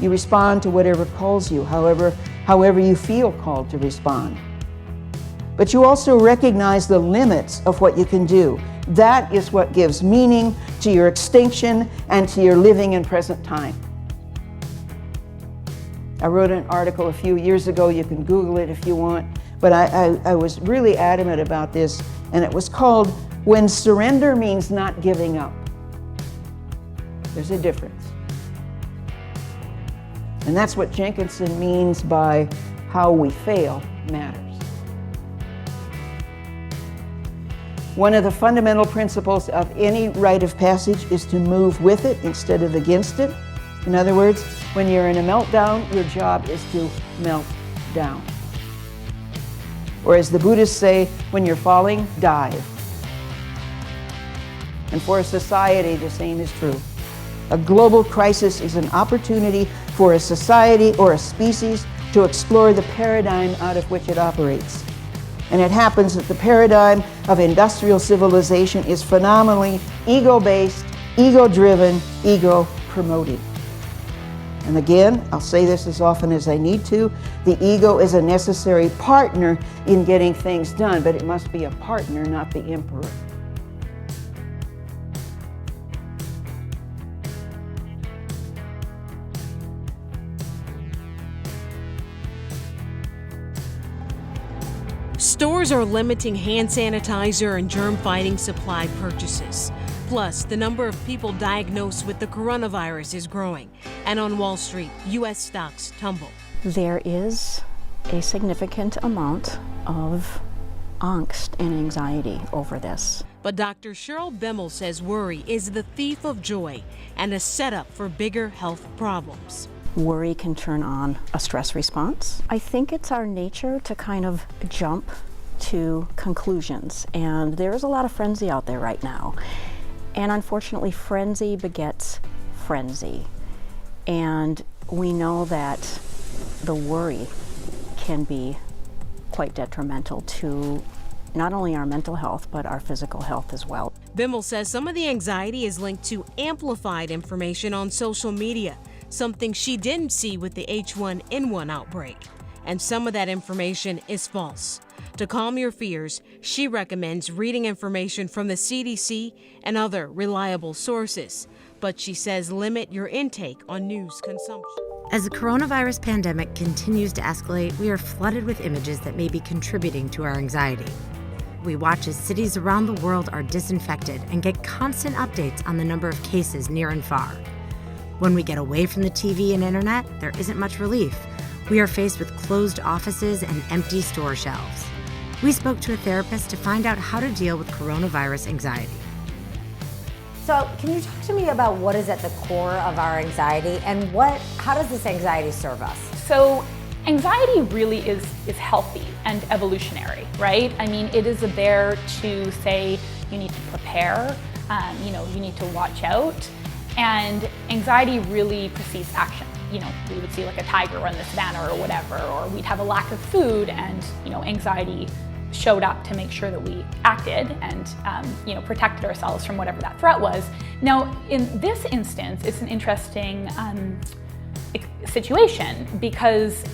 You respond to whatever calls you, however you feel called to respond. But you also recognize the limits of what you can do. That is what gives meaning to your extinction and to your living in present time. I wrote an article a few years ago, you can Google it if you want, but I was really adamant about this, and it was called When Surrender Means Not Giving Up. There's a difference. And that's what Jenkinson means by how we fail matters. One of the fundamental principles of any rite of passage is to move with it instead of against it. In other words, when you're in a meltdown, your job is to melt down. Or as the Buddhists say, when you're falling, dive. And for a society, the same is true. A global crisis is an opportunity for a society or a species to explore the paradigm out of which it operates. And it happens that the paradigm of industrial civilization is phenomenally ego-based, ego-driven, ego-promoting. And again, I'll say this as often as I need to, the ego is a necessary partner in getting things done, but it must be a partner, not the emperor. Stores are limiting hand sanitizer and germ-fighting supply purchases. Plus, the number of people diagnosed with the coronavirus is growing. And on Wall Street, U.S. stocks tumble. There is a significant amount of angst and anxiety over this. But Dr. Cheryl Bimmel says worry is the thief of joy and a setup for bigger health problems. Worry can turn on a stress response. I think it's our nature to kind of jump to conclusions, and there's a lot of frenzy out there right now. And unfortunately, frenzy begets frenzy. And we know that the worry can be quite detrimental to not only our mental health, but our physical health as well. Bimmel says some of the anxiety is linked to amplified information on social media, something she didn't see with the H1N1 outbreak. And some of that information is false. To calm your fears, she recommends reading information from the CDC and other reliable sources. But she says limit your intake on news consumption. As the coronavirus pandemic continues to escalate, we are flooded with images that may be contributing to our anxiety. We watch as cities around the world are disinfected and get constant updates on the number of cases near and far. When we get away from the TV and internet, there isn't much relief. We are faced with closed offices and empty store shelves. We spoke to a therapist to find out how to deal with coronavirus anxiety. So can you talk to me about what is at the core of our anxiety and how does this anxiety serve us? So anxiety really is healthy and evolutionary, right? I mean, it is there to say you need to prepare, you need to watch out, and anxiety really precedes action. We would see like a tiger run the savannah or whatever, or we'd have a lack of food and, anxiety showed up to make sure that we acted and, protected ourselves from whatever that threat was. Now, in this instance, it's an interesting situation because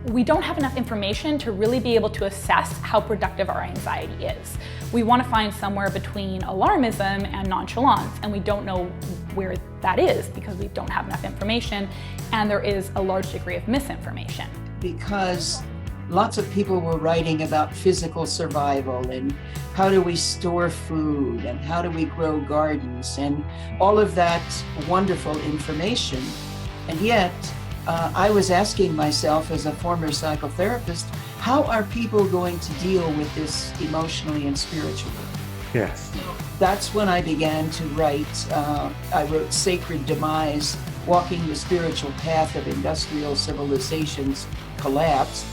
we don't have enough information to really be able to assess how productive our anxiety is. We want to find somewhere between alarmism and nonchalance, and we don't know where that is because we don't have enough information, and there is a large degree of misinformation. Because lots of people were writing about physical survival and how do we store food and how do we grow gardens and all of that wonderful information. And yet, I was asking myself as a former psychotherapist, how are people going to deal with this emotionally and spiritually? Yes. That's when I began to write. I wrote Sacred Demise, Walking the Spiritual Path of Industrial Civilization's Collapse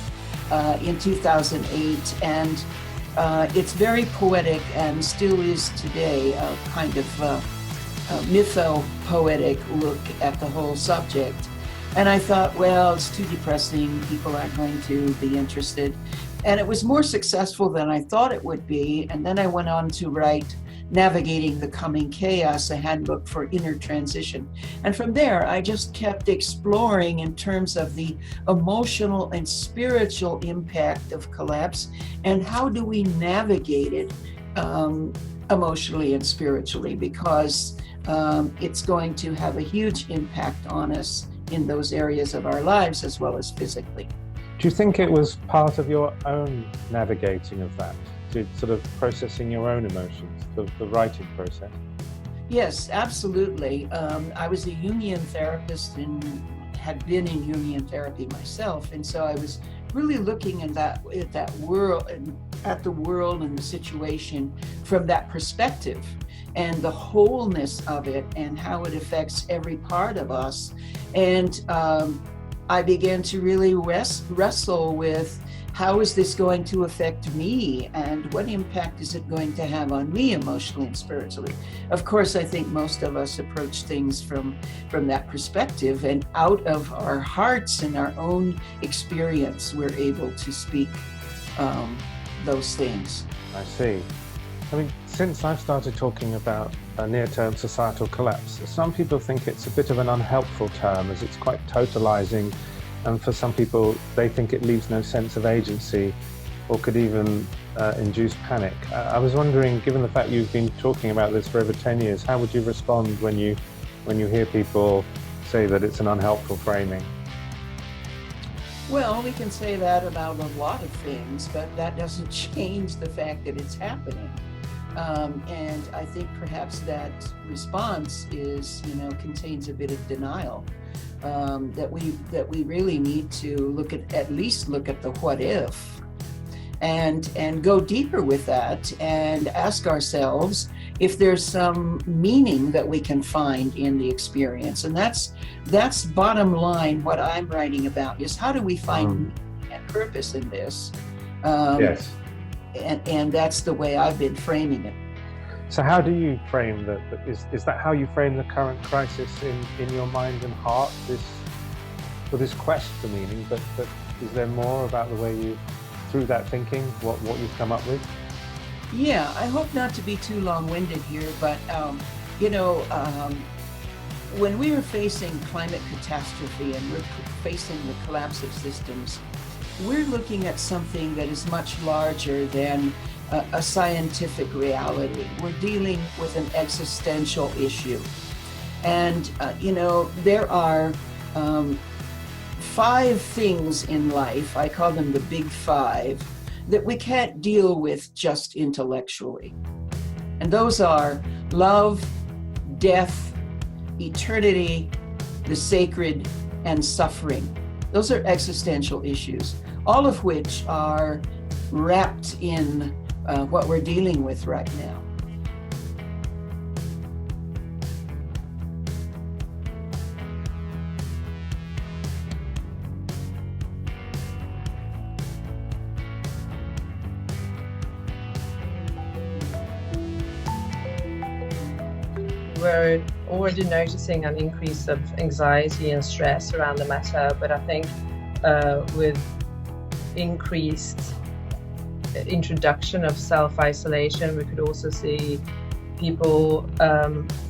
in 2008. And it's very poetic and still is today, a kind of mytho-poetic look at the whole subject. And I thought, well, it's too depressing. People aren't going to be interested. And it was more successful than I thought it would be. And then I went on to write Navigating the Coming Chaos, a handbook for inner transition. And from there, I just kept exploring in terms of the emotional and spiritual impact of collapse, and how do we navigate it emotionally and spiritually, because it's going to have a huge impact on us in those areas of our lives as well as physically. Do you think it was part of your own navigating of that, to sort of processing your own emotions, the writing process? Yes, absolutely. I was a Jungian therapist and had been in Jungian therapy myself, and so I was really looking at that world, at the world and the situation from that perspective, and the wholeness of it, and how it affects every part of us. And I began to really wrestle with, how is this going to affect me, and what impact is it going to have on me emotionally and spiritually? Of course, I think most of us approach things from that perspective, and out of our hearts and our own experience, we're able to speak those things. I see. I mean, since I've started talking about a near-term societal collapse, some people think it's a bit of an unhelpful term, as it's quite totalizing, and for some people they think it leaves no sense of agency or could even induce panic. I was wondering, given the fact you've been talking about this for over 10 years, how would you respond when you hear people say that it's an unhelpful framing? Well, we can say that about a lot of things, but that doesn't change the fact that it's happening. And I think perhaps that response is, contains a bit of denial, that we really need to at least look at the what if, and go deeper with that, and ask ourselves if there's some meaning that we can find in the experience. And that's bottom line. What I'm writing about is, how do we find meaning and purpose in this? Yes. And that's the way I've been framing it. So how do you frame is that how you frame the current crisis in your mind and heart, this quest for meaning, but is there more about the way you, through that thinking, what you've come up with? Yeah, I hope not to be too long-winded here, but when we are facing climate catastrophe and we're facing the collapse of systems, we're looking at something that is much larger than a scientific reality. We're dealing with an existential issue. And, there are 5 things in life, I call them the big 5, that we can't deal with just intellectually. And those are love, death, eternity, the sacred, and suffering. Those are existential issues, all of which are wrapped in what we're dealing with right now. We're already noticing an increase of anxiety and stress around the matter, but I think with increased introduction of self-isolation, we could also see people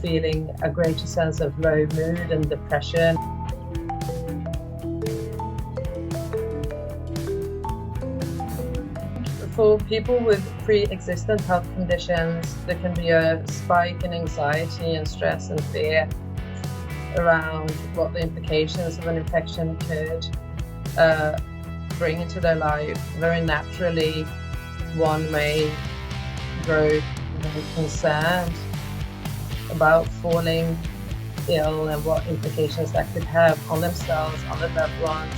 feeling a greater sense of low mood and depression. For people with pre-existent health conditions, there can be a spike in anxiety and stress and fear around what the implications of an infection could bring into their life. Very naturally, one may grow very concerned about falling ill and what implications that could have on themselves, on their loved ones.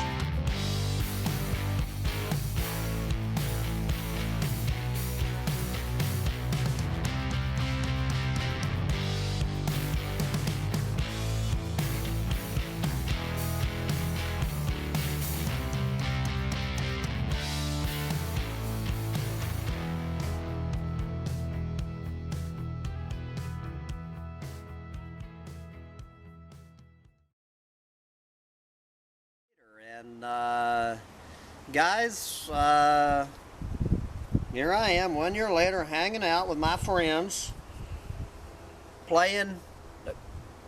And guys, here I am 1 year later hanging out with my friends playing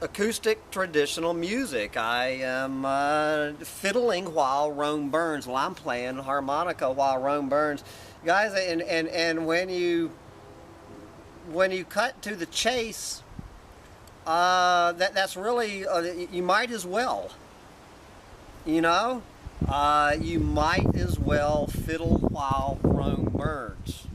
acoustic traditional music. I am fiddling while Rome burns. Well, I'm playing harmonica while Rome burns. Guys, and when you cut to the chase, that's really, you might as well, you know? You might as well fiddle while Rome burns.